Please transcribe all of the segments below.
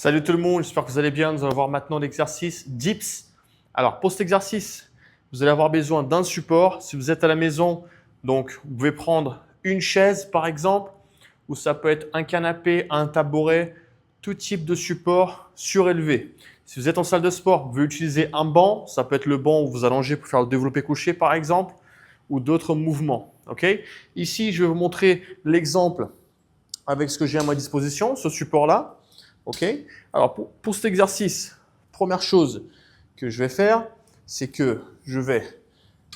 Salut tout le monde, j'espère que vous allez bien. Nous allons voir maintenant l'exercice dips. Alors pour cet exercice, vous allez avoir besoin d'un support. Si vous êtes à la maison, donc vous pouvez prendre une chaise par exemple, ou ça peut être un canapé, un tabouret, tout type de support surélevé. Si vous êtes en salle de sport, vous pouvez utiliser un banc. Ça peut être le banc où vous allongez pour faire le développé couché par exemple, ou d'autres mouvements. Okay. Ici, je vais vous montrer l'exemple avec ce que j'ai à ma disposition, ce support-là. Ok. Alors pour cet exercice, première chose que je vais faire, c'est que je vais,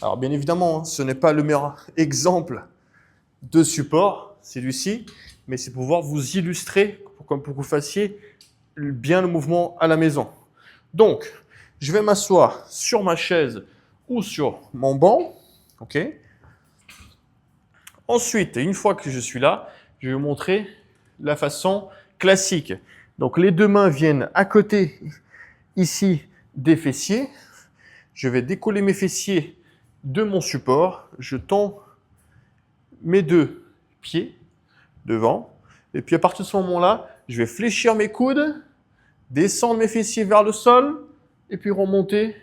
alors bien évidemment, ce n'est pas le meilleur exemple de support, celui-ci, mais c'est pour pouvoir vous illustrer, pour que vous fassiez bien le mouvement à la maison. Donc, je vais m'asseoir sur ma chaise ou sur mon banc. Ok. Ensuite, une fois que je suis là, je vais vous montrer la façon classique. Donc, les deux mains viennent à côté, ici, des fessiers. Je vais décoller mes fessiers de mon support. Je tends mes deux pieds devant. Et puis, à partir de ce moment-là, je vais fléchir mes coudes, descendre mes fessiers vers le sol, et puis remonter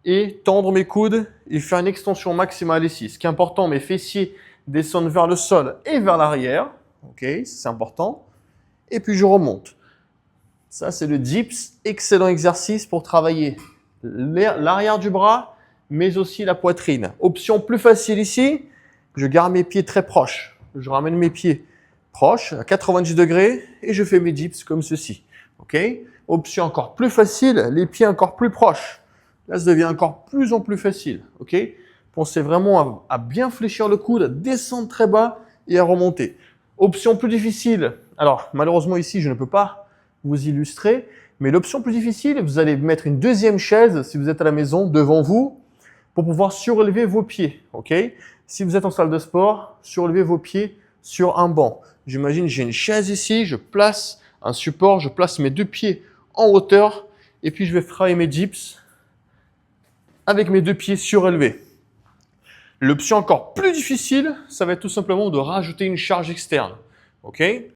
et tendre mes coudes et faire une extension maximale ici. Ce qui est important, mes fessiers descendent vers le sol et vers l'arrière. Ok, c'est important. Et puis, je remonte. Ça, c'est le dips. Excellent exercice pour travailler l'arrière du bras, mais aussi la poitrine. Option plus facile ici, je garde mes pieds très proches. Je ramène mes pieds proches à 90 degrés et je fais mes dips comme ceci. Okay. Option encore plus facile, les pieds encore plus proches. Là, ça devient encore plus en plus facile. Okay. Pensez vraiment à bien fléchir le coude, à descendre très bas et à remonter. Option plus difficile. Alors, malheureusement ici, je ne peux pas vous illustrer. Mais l'option plus difficile, vous allez mettre une deuxième chaise, si vous êtes à la maison, devant vous, pour pouvoir surélever vos pieds. Okay. Si vous êtes en salle de sport, surélevez vos pieds sur un banc. J'imagine j'ai une chaise ici, je place un support, je place mes deux pieds en hauteur, et puis je vais travailler mes dips avec mes deux pieds surélevés. L'option encore plus difficile, ça va être tout simplement de rajouter une charge externe. Okay.